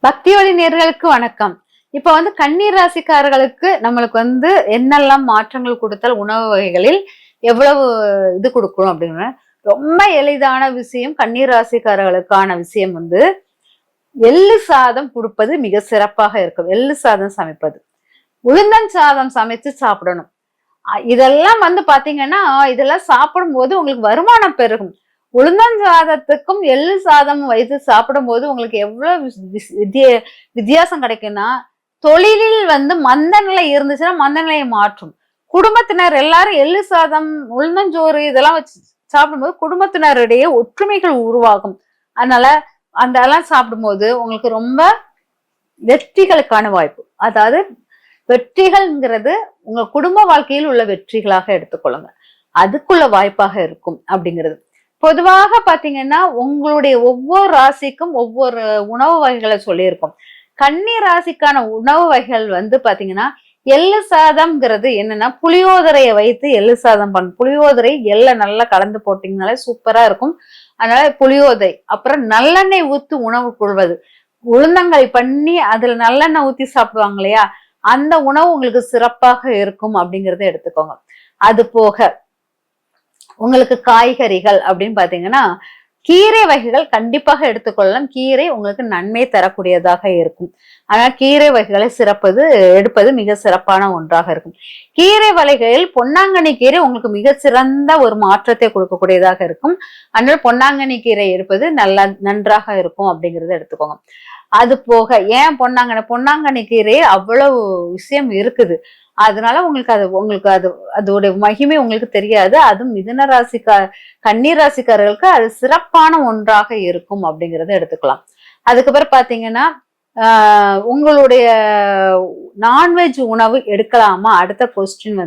பக்தி வழி நேர்களுக்கு வணக்கம். இப்ப கன்னி ராசிக்காரர்களுக்கு நம்மளுக்கு என்னெல்லாம் மாற்றங்கள் கொடுத்தால் உணவு வகைகளில் எவ்வளவு இது கொடுக்கணும் அப்படின்னு ரொம்ப எளிதான விஷயம். கன்னி ராசிக்காரர்களுக்கான விஷயம் எள்ளு சாதம் கொடுப்பது மிக சிறப்பாக இருக்கும். எள்ளு சாதம் சமைப்பது, உளுந்தன் சாதம் சமைச்சு சாப்பிடணும். இதெல்லாம் பாத்தீங்கன்னா இதெல்லாம் சாப்பிடும் போது உங்களுக்கு வருமானம் பெருகும். உளுந்தஞ்சாதத்துக்கும் எள்ளு சாதம் வைத்து சாப்பிடும் போது உங்களுக்கு எவ்வளவு வித்தியாசம் கிடைக்கும்னா, தொழிலில் மந்த நிலை இருந்துச்சுன்னா மந்த நிலையை மாற்றும். குடும்பத்தினர் எல்லாரும் எள்ளு சாதம், உளுந்தஞ்சோறு இதெல்லாம் வச்சு சாப்பிடும்போது குடும்பத்தினரிடையே ஒற்றுமைகள் உருவாகும். அதனால அதெல்லாம் சாப்பிடும்போது உங்களுக்கு ரொம்ப வெற்றிகளுக்கான வாய்ப்பு. அதாவது வெற்றிகள்ங்கிறது உங்க குடும்ப வாழ்க்கையில் உள்ள வெற்றிகளாக எடுத்துக்கொள்ளுங்க. அதுக்குள்ள வாய்ப்பாக இருக்கும் அப்படிங்கிறது. பொதுவாக பாத்தீங்கன்னா உங்களுடைய ஒவ்வொரு ராசிக்கும் ஒவ்வொரு உணவு வகைகளை சொல்லியிருக்கோம். கன்னி ராசிக்கான உணவு வகைகள் பாத்தீங்கன்னா எள்ளு சாதம்ங்கிறது என்னன்னா, புளியோதரையை வைத்து எள்ளு சாதம் புளியோதரை எள்ள நல்லா கலந்து போட்டீங்கனாலே சூப்பரா இருக்கும். அதனால புளியோதரை, அப்புறம் நல்லெண்ணெய் ஊத்து உணவு கொள்வது, உளுந்தங்களை பண்ணி அதுல நல்லெண்ணெய் ஊத்தி சாப்பிடுவாங்க இல்லையா, அந்த உணவு உங்களுக்கு சிறப்பாக இருக்கும் அப்படிங்கறத எடுத்துக்கோங்க. அது போக உங்களுக்கு காய்கறிகள் அப்படின்னு பாத்தீங்கன்னா கீரை வகைகள் கண்டிப்பாக எடுத்துக்கொள்ளலாம். கீரை உங்களுக்கு நன்மை தரக்கூடியதாக இருக்கும். ஆனால் கீரை வகைகளை எடுப்பது மிக சிறப்பான ஒன்றாக இருக்கும். கீரை வகைகளில் பொன்னாங்கண்ணி கீரை உங்களுக்கு மிக சிறந்த ஒரு மாற்றத்தை கொடுக்கக்கூடியதாக இருக்கும். அதனால பொன்னாங்கண்ணி கீரை எடுப்பது நன்றாக இருக்கும் அப்படிங்கறத எடுத்துக்கோங்க. அது போக ஏன் பொன்னாங்கண்ணி கீரை அவ்வளவு விஷயம் இருக்குது. அதனால உங்களுக்கு அதோட மகிமை உங்களுக்கு தெரியாது. அதுவும் மிதுன கன்னி ராசிக்காரர்களுக்கு அது சிறப்பான ஒன்றாக இருக்கும் அப்படிங்கறத எடுத்துக்கலாம். அதுக்கப்புறம் பாத்தீங்கன்னா உங்களுடைய நான்வெஜ் உணவு எடுக்கலாமா? அடுத்த கொஸ்டின்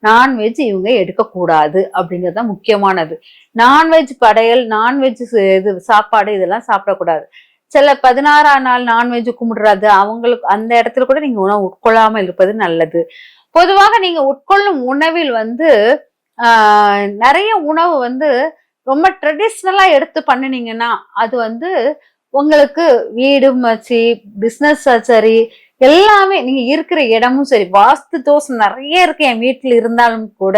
நான்வெஜ் இவங்க எடுக்கக்கூடாது அப்படிங்கிறது தான் முக்கியமானது. நான்வெஜ் படையல், நான்வெஜ் இது சாப்பாடு இதெல்லாம் சாப்பிடக்கூடாது. சில 16ஆம் நாள் நான்வெஜ் கும்பிடுறது, அவங்களுக்கு அந்த இடத்துல கூட நீங்க உணவு உட்கொள்ளாம இருப்பது நல்லது. பொதுவாக நீங்க உட்கொள்ளும் உணவில் நிறைய உணவு ரொம்ப ட்ரெடிஷ்னலா எடுத்து பண்ணினீங்கன்னா அது உங்களுக்கு வீடும் சரி, பிசினஸ் சரி, எல்லாமே நீங்க இருக்கிற இடமும் சரி. வாஸ்து தோஷம் நிறைய இருக்கு என் வீட்டில் இருந்தாலும் கூட,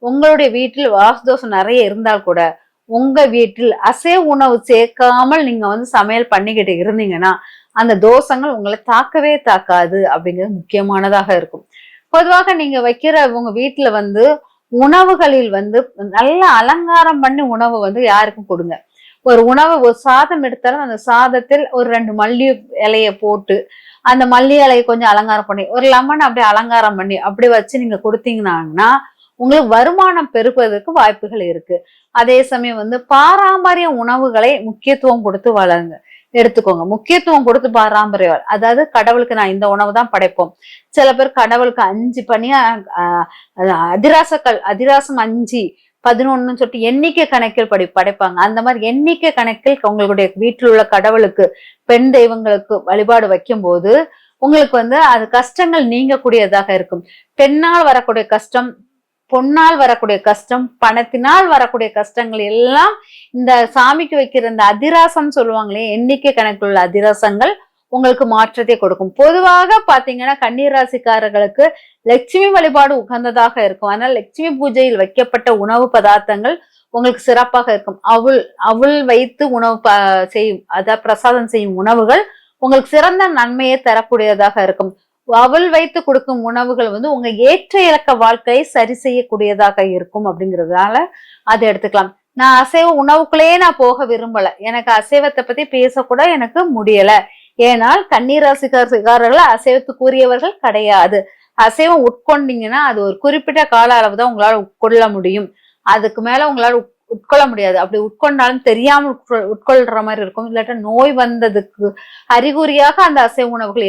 உங்களுடைய வீட்டில் வாஸ்து தோஷம் நிறைய இருந்தால் கூட, உங்க வீட்டில் அசைவ உணவு சேர்க்காமல் நீங்க சமையல் பண்ணிக்கிட்டு இருந்தீங்கன்னா அந்த தோஷங்கள் உங்களை தாக்கவே தாக்காது அப்படிங்கிறது முக்கியமானதாக இருக்கும். பொதுவாக நீங்க வைக்கிற உங்க வீட்டுல உணவுகளில் நல்ல அலங்காரம் பண்ணி உணவு யாருக்கும் கொடுங்க. ஒரு சாதம் எடுத்தாலும் அந்த சாதத்தில் ஒரு 2 மல்லி இலைய போட்டு, அந்த மல்லி இலையை கொஞ்சம் அலங்காரம் பண்ணி, ஒரு லெமன் அப்படியே அலங்காரம் பண்ணி அப்படி வச்சு நீங்க கொடுத்தீங்கன்னா உங்களுக்கு வருமானம் பெருப்பதற்கு வாய்ப்புகள் இருக்கு. அதே சமயம் பாரம்பரிய உணவுகளை முக்கியத்துவம் கொடுத்து எடுத்துக்கோங்க. முக்கியத்துவம் கொடுத்து பாரம்பரியம், அதாவது கடவுளுக்கு நான் இந்த உணவு தான் படைப்போம். சில பேர் கடவுளுக்கு 5 பணியா அதிராசம் 5 11 சொல்லிட்டு எண்ணிக்கை கணக்கில் படைப்பாங்க. அந்த மாதிரி எண்ணிக்கை கணக்கில் உங்களுடைய வீட்டில் உள்ள கடவுளுக்கு, பெண் தெய்வங்களுக்கு வழிபாடு வைக்கும் போது உங்களுக்கு அது கஷ்டங்கள் நீங்கக்கூடியதாக இருக்கும். பெண்ணால் வரக்கூடிய கஷ்டம், பொன்னால் வரக்கூடிய கஷ்டம், பணத்தினால் வரக்கூடிய கஷ்டங்கள் எல்லாம் இந்த சாமிக்கு வைக்கிற இந்த அதிராசம் சொல்லுவாங்களே, எண்ணிக்கை கணக்கில் உள்ள அதிராசங்கள் உங்களுக்கு மாற்றத்தை கொடுக்கும். பொதுவாக பாத்தீங்கன்னா கன்னிராசிக்காரர்களுக்கு லட்சுமி வழிபாடு உகந்ததாக இருக்கும். அதனால லட்சுமி பூஜையில் வைக்கப்பட்ட உணவு பதார்த்தங்கள் உங்களுக்கு சிறப்பாக இருக்கும். அவள் வைத்து உணவு செய்யும், அதாவது பிரசாதம் செய்யும் உணவுகள் உங்களுக்கு சிறந்த நன்மையை தரக்கூடியதாக இருக்கும். அவள் வைத்து கொடுக்கும் உணவுகள் உங்க ஏற்ற இலக்க வாழ்க்கையை சரி செய்யக்கூடியதாக இருக்கும் அப்படிங்கிறதுனால அதை எடுத்துக்கலாம். நான் அசைவ உணவுக்குள்ளேயே நான் போக விரும்பல. எனக்கு அசைவத்தை பத்தி பேசக்கூட எனக்கு முடியல. ஏனால் கன்னிராசிக்காரர்கள் அசைவத்துக்குரியவர்கள் கிடையாது. அசைவம் உட்கொண்டீங்கன்னா அது ஒரு குறிப்பிட்ட கால அளவு தான் உங்களால உட்கொள்ள முடியும். அதுக்கு மேல உங்களால உட்கொள்ள முடியாது. அப்படி உட்கொண்டாலும் தெரியாமல் உட்கொள்ற மாதிரி இருக்கும். இல்லாட்டா நோய் வந்ததுக்கு அறிகுறியாக அந்த அசைவ உணவுகள்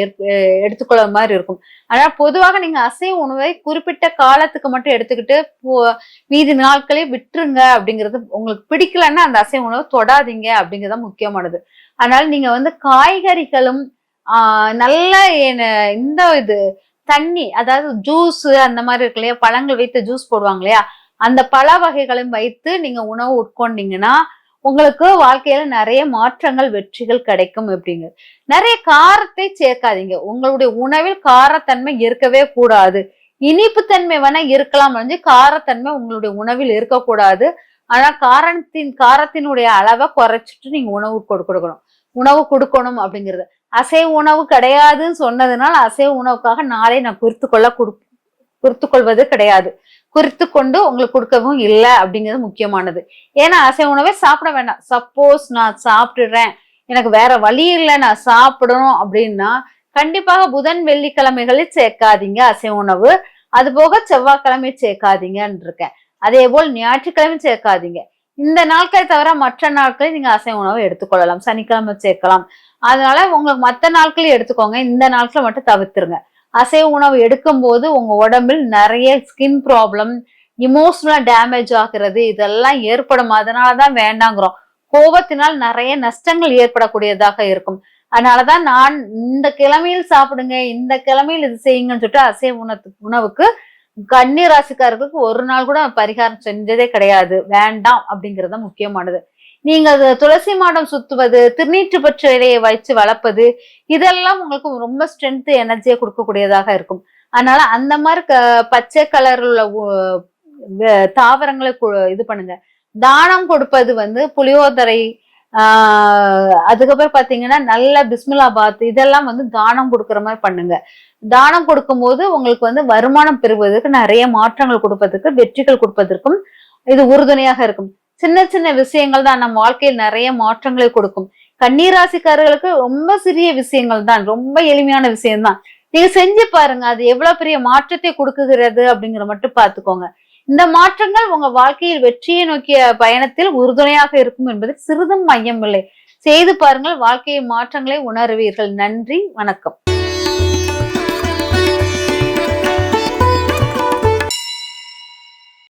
எடுத்துக்கொள்ள மாதிரி இருக்கும். ஆனா பொதுவாக நீங்க அசைவ உணவை குறிப்பிட்ட காலத்துக்கு மட்டும் எடுத்துக்கிட்டு மீதி நாட்களே விட்டுருங்க. அப்படிங்கிறது உங்களுக்கு பிடிக்கலன்னா அந்த அசைவ உணவை தொடாதீங்க அப்படிங்கிறது முக்கியமானது. அதனால நீங்க காய்கறிகளும் நல்ல இந்த தண்ணி, அதாவது ஜூஸ் அந்த மாதிரி இருக்கு இல்லையா, பழங்கள் வைத்து ஜூஸ் போடுவாங்க இல்லையா, அந்த பழ வகைகளையும் வைத்து நீங்க உணவு உட்கொண்டீங்கன்னா உங்களுக்கு வாழ்க்கையில நிறைய மாற்றங்கள் வெற்றிகள் கிடைக்கும் அப்படிங்க. நிறைய காரத்தை சேர்க்காதீங்க. உங்களுடைய உணவில் காரத்தன்மை இருக்கவே கூடாது. இனிப்பு தன்மை வேணா இருக்கலாம், காரத்தன்மை உங்களுடைய உணவில் இருக்கக்கூடாது. ஆனா காரத்தினுடைய அளவை குறைச்சிட்டு நீங்க உணவு கொடுக்கணும் அப்படிங்கிறது. அசைவ உணவு கிடையாதுன்னு சொன்னதுனால அசைவ உணவுக்காக நாளை நான் குறித்து கொள்வது கிடையாது. குறித்து கொண்டு உங்களுக்கு கொடுக்கவும் இல்லை அப்படிங்கிறது முக்கியமானது. ஏன்னா அசைவ உணவே சாப்பிட வேண்டாம். சப்போஸ் நான் சாப்பிடுறேன், எனக்கு வேற வழி இல்லை, நான் சாப்பிடணும் அப்படின்னா கண்டிப்பாக புதன் வெள்ளிக்கிழமைகளில் சேர்க்காதீங்க அசைவ உணவு. அது போக செவ்வாய்க்கிழமை சேர்க்காதீங்கன்னு இருக்கேன். அதே போல் ஞாயிற்றுக்கிழமை சேர்க்காதீங்க. இந்த நாட்களை தவிர மற்ற நாட்களில் நீங்க அசைவ உணவை எடுத்துக்கொள்ளலாம். சனிக்கிழமை சேர்க்கலாம். அதனால உங்களுக்கு மற்ற நாட்களையும் எடுத்துக்கோங்க. இந்த நாட்களை மட்டும் தவிர்த்துருங்க. அசைவ உணவு எடுக்கும் போது உங்க உடம்பில் நிறைய ஸ்கின் ப்ராப்ளம், இமோஷனலா டேமேஜ் ஆகுறது இதெல்லாம் ஏற்படும். அதனாலதான் வேண்டாங்கிறோம். கோபத்தினால் நிறைய நஷ்டங்கள் ஏற்படக்கூடியதாக இருக்கும். அதனாலதான் நான் இந்த கிழமையில் சாப்பிடுங்க, இந்த கிழமையில் இது செய்யுங்கன்னு சொல்லிட்டு அசைவ உணவுக்கு கன்னி ராசிக்காரர்களுக்கு ஒரு நாள் கூட பரிகாரம் செஞ்சதே கிடையாது. வேண்டாம் அப்படிங்கறது முக்கியமானது. நீங்க துளசி மாடம் சுத்துவது, திருநீற்று பற்ற இலையை வச்சு வளர்ப்பது, இதெல்லாம் உங்களுக்கு ரொம்ப ஸ்ட்ரென்த் எனர்ஜியை கொடுக்கக்கூடியதாக இருக்கும். அதனால அந்த மாதிரி பச்சை கலர் உள்ள தாவரங்களை இது பண்ணுங்க. தானம் கொடுப்பது புளியோதரை, அதுக்கப்புறம் பாத்தீங்கன்னா நல்ல பிஸ்மிலாபாத், இதெல்லாம் தானம் கொடுக்குற மாதிரி பண்ணுங்க. தானம் கொடுக்கும் போது உங்களுக்கு வருமானம் பெறுவதற்கு, நிறைய மாற்றங்கள் கொடுப்பதற்கு, வெற்றிகள் கொடுப்பதற்கும் இது உறுதுணையாக இருக்கும். சின்ன சின்ன விஷயங்கள் தான் நம்ம வாழ்க்கையில் நிறைய மாற்றங்களை கொடுக்கும். கன்னிராசிக்காரர்களுக்கு ரொம்ப சிறிய விஷயங்கள் தான், ரொம்ப எளிமையான விஷயம்தான். நீங்க செஞ்சு பாருங்க, அது எவ்வளவு பெரிய மாற்றத்தை கொடுக்குகிறது அப்படிங்கிற மட்டும் பார்த்துக்கோங்க. இந்த மாற்றங்கள் உங்க வாழ்க்கையில் வெற்றியை நோக்கிய பயணத்தில் உறுதுணையாக இருக்கும் என்பதில் சிறிதும் மையம் இல்லை. செய்து பாருங்கள், வாழ்க்கையை மாற்றங்களை உணர்வீர்கள். நன்றி, வணக்கம்.